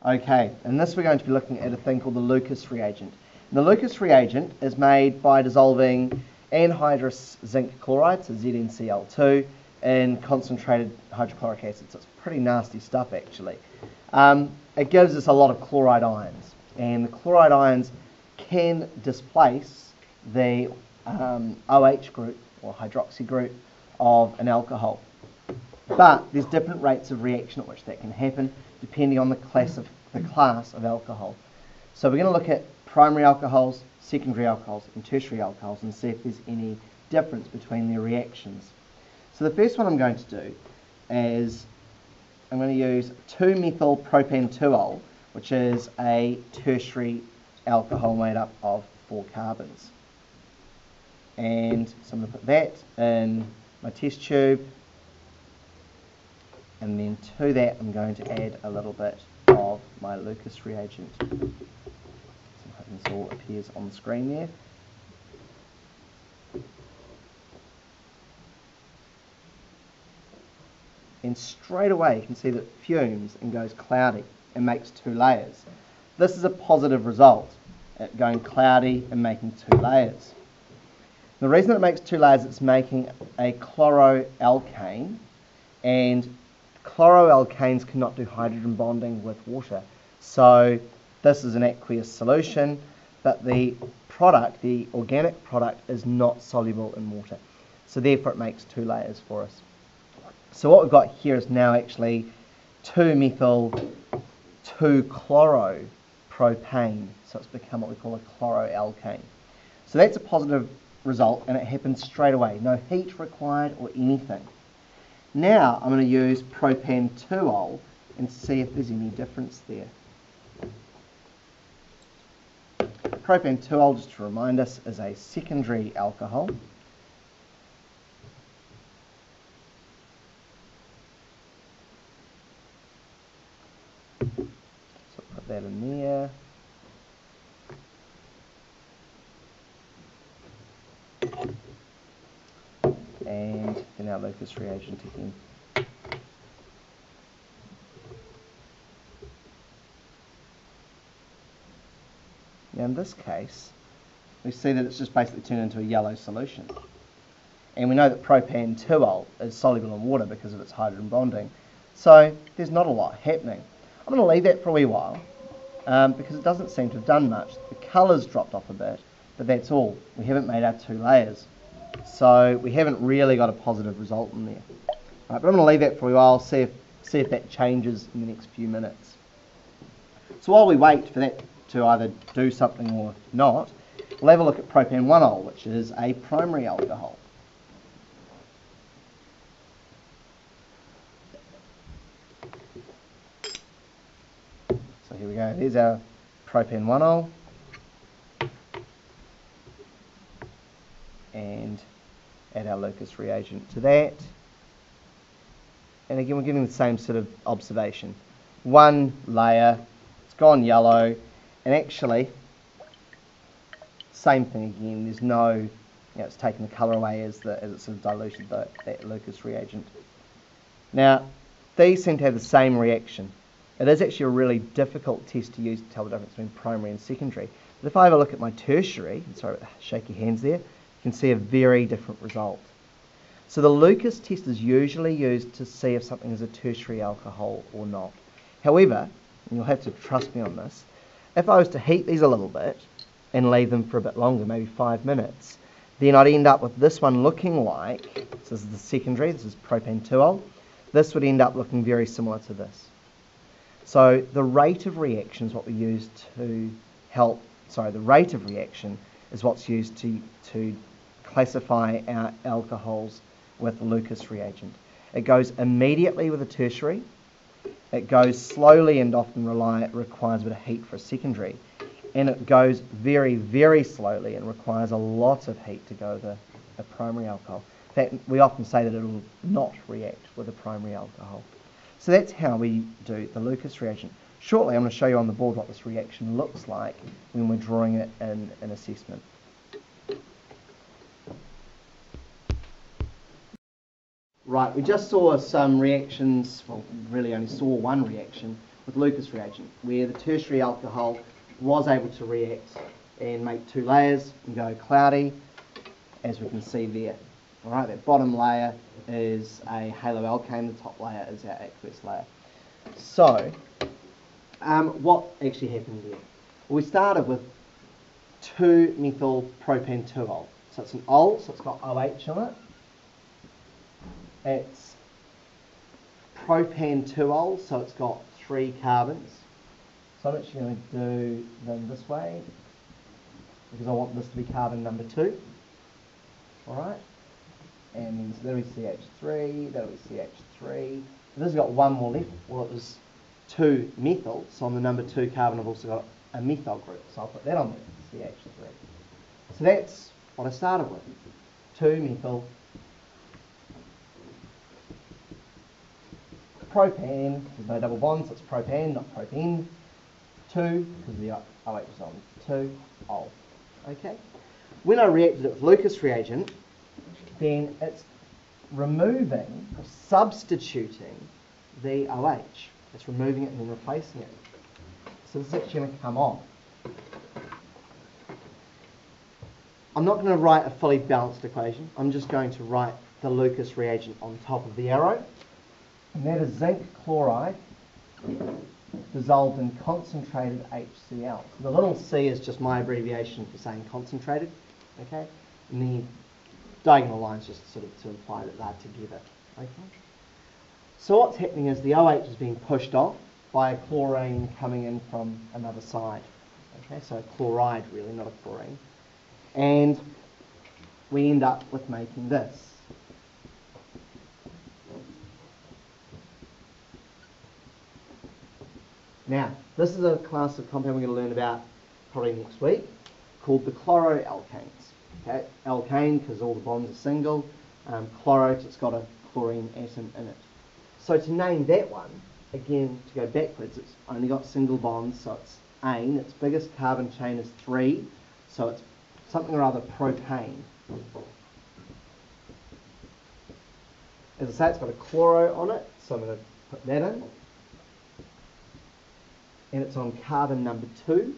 Okay, in this we're going to be looking at a thing called the Lucas reagent. And the Lucas reagent is made by dissolving anhydrous zinc chloride, so ZnCl2, in concentrated hydrochloric acid. So it's pretty nasty stuff actually. It gives us a lot of chloride ions, and the chloride ions can displace the OH group or hydroxy group of an alcohol. But there's different rates of reaction at which that can happen depending on the class of alcohol. So we're going to look at primary alcohols, secondary alcohols and tertiary alcohols and see if there's any difference between their reactions. So the first one I'm going to do is I'm going to use 2-methyl-propan-2-ol, which is a tertiary alcohol made up of 4 carbons. And so I'm going to put that in my test tube, and then to that I'm going to add a little bit of my Lucas reagent. So I'm hoping this all appears on the screen there. And straight away you can see that it fumes and goes cloudy and makes 2 layers. This is a positive result, at going cloudy and making 2 layers. The reason it makes 2 layers, it's making a chloroalkane, and chloroalkanes cannot do hydrogen bonding with water. So this is an aqueous solution, but the product, the organic product, is not soluble in water. So therefore it makes 2 layers for us. So what we've got here is now actually 2-methyl-2-chloropropane. So it's become what we call a chloroalkane. So that's a positive result, and it happens straight away. No heat required or anything. Now I'm going to use propan-2-ol and see if there's any difference there. Propan-2-ol, just to remind us, is a secondary alcohol. So put that in there. And then our Lucas reagent again. Now in this case, we see that it's just basically turned into a yellow solution. And we know that propan-2-ol is soluble in water because of its hydrogen bonding. So there's not a lot happening. I'm going to leave that for a wee while because it doesn't seem to have done much. The colour's dropped off a bit, but that's all. We haven't made our 2 layers. So we haven't really got a positive result in there. Right, but I'm going to leave that for a while, see if that changes in the next few minutes. So while we wait for that to either do something or not, we'll have a look at propan-1-ol, which is a primary alcohol. So here we go, there's our propan-1-ol. And add our Lucas reagent to that. And again, we're getting the same sort of observation. 1 layer, it's gone yellow, and actually, same thing again, there's no, it's taken the colour away as it sort of diluted that Lucas reagent. Now, these seem to have the same reaction. It is actually a really difficult test to use to tell the difference between primary and secondary. But if I have a look at my tertiary, sorry about the shaky hands there, you can see a very different result. So the Lucas test is usually used to see if something is a tertiary alcohol or not. However, and you'll have to trust me on this, if I was to heat these a little bit and leave them for a bit longer, maybe 5 minutes, then I'd end up with this one looking like, so this is the secondary, this is propan-2-ol, this would end up looking very similar to this. So the rate of reaction is what we use to help, the rate of reaction is what's used to classify our alcohols with the Lucas reagent. It goes immediately with a tertiary, it goes slowly and often requires a bit of heat for a secondary, and it goes very, very slowly and requires a lot of heat to go with a primary alcohol. In fact, we often say that it will not react with a primary alcohol. So that's how we do the Lucas reagent. Shortly I'm going to show you on the board what this reaction looks like when we're drawing it in an assessment. Right, we just saw some reactions, well, really only saw one reaction with Lucas reagent, where the tertiary alcohol was able to react and make two layers and go cloudy, as we can see there. Alright, that bottom layer is a halo alkane, the top layer is our aqueous layer. So, what actually happened there? Well, we started with 2-methylpropane-2-ol. So it's an ol, so it's got OH on it. It's propane-2-ol, so it's got 3 carbons. So I'm actually going to do them this way, because I want this to be carbon number 2. Alright? And then so that'll be CH3, that'll be CH3. This has got one more left. Well, it was 2-methyl, so on the number 2 carbon I've also got a methyl group. So I'll put that on there, CH3. So that's what I started with. 2-methyl propane, there's no double bonds, so it's propane, not propene. 2, because the OH is on 2, ol. Okay? When I reacted it with Lucas reagent, then it's removing, or substituting the OH. It's removing it and then replacing it. So this is actually going to come off. I'm not going to write a fully balanced equation. I'm just going to write the Lucas reagent on top of the arrow. And that is zinc chloride dissolved in concentrated HCl. So the little c is just my abbreviation for saying concentrated. Okay? And the diagonal lines just sort of to imply that they're together. Okay? So what's happening is the OH is being pushed off by a chlorine coming in from another side. Okay, so chloride really, not a chlorine. And we end up with making this. Now, this is a class of compound we're going to learn about probably next week, called the Chloro Alkanes. Okay, alkane because all the bonds are single, chloro because it's got a chlorine atom in it. So to name that one, again, to go backwards, it's only got single bonds, so it's ane. Its biggest carbon chain is 3, so it's something or other propane. As I say, it's got a chloro on it, so I'm going to put that in. And it's on carbon number 2,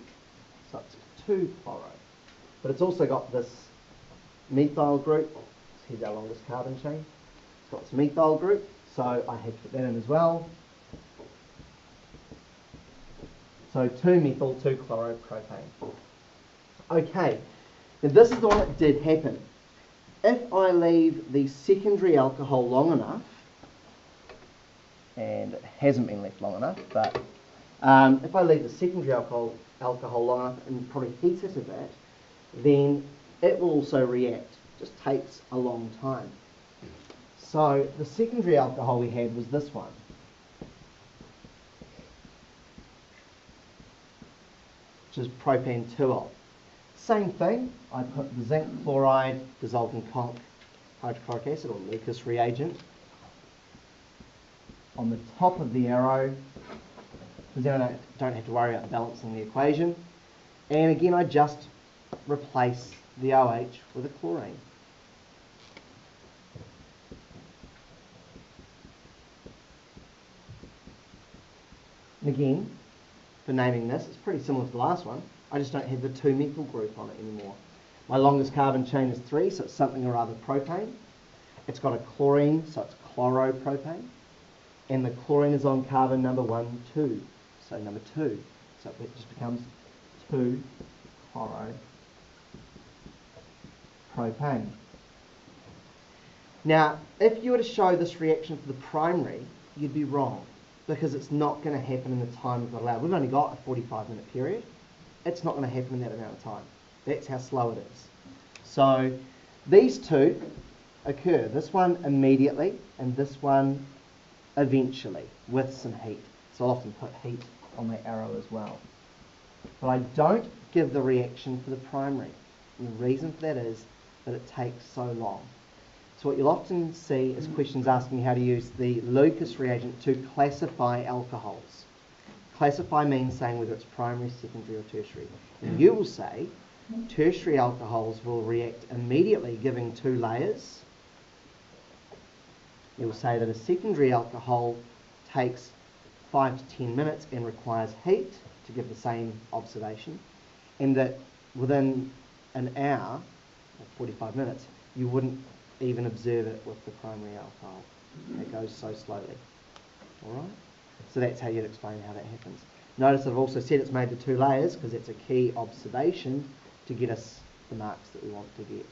so it's 2-chloro. But it's also got this methyl group. Here's our longest carbon chain. It's got this methyl group, so I had to put that in as well. So 2-methyl 2-chloropropane. Okay, now this is the one that did happen. If I leave the secondary alcohol long enough, and it hasn't been left long enough, but if I leave the secondary alcohol long enough and probably heat it a bit, then it will also react. It just takes a long time. So the secondary alcohol we had was this one. Which is propane-2-ol. Same thing, I put the zinc chloride dissolved in hydrochloric acid or Lucas reagent on the top of the arrow, because then I don't have to worry about balancing the equation. And again, I just replace the OH with a chlorine. And again, for naming this, it's pretty similar to the last one. I just don't have the 2-methyl group on it anymore. My longest carbon chain is 3, so it's something or other propane. It's got a chlorine, so it's chloropropane. And the chlorine is on carbon number 1, 2. So number 2. So it just becomes 2-chloropropane. Now, if you were to show this reaction for the primary, you'd be wrong, because it's not going to happen in the time we've got allowed. We've only got a 45-minute period. It's not going to happen in that amount of time. That's how slow it is. So these two occur. This one immediately and this one eventually with some heat. So I'll often put heat on my arrow as well. But I don't give the reaction for the primary. And the reason for that is that it takes so long. So what you'll often see is questions asking how to use the Lucas reagent to classify alcohols. Classify means saying whether it's primary, secondary or tertiary. And you will say tertiary alcohols will react immediately giving 2 layers. You will say that a secondary alcohol takes 5 to 10 minutes and requires heat to give the same observation, and that within an hour, or 45 minutes, you wouldn't even observe it with the primary alcohol. It goes so slowly. Alright? So that's how you'd explain how that happens. Notice I've also said it's made to 2 layers because it's a key observation to get us the marks that we want to get.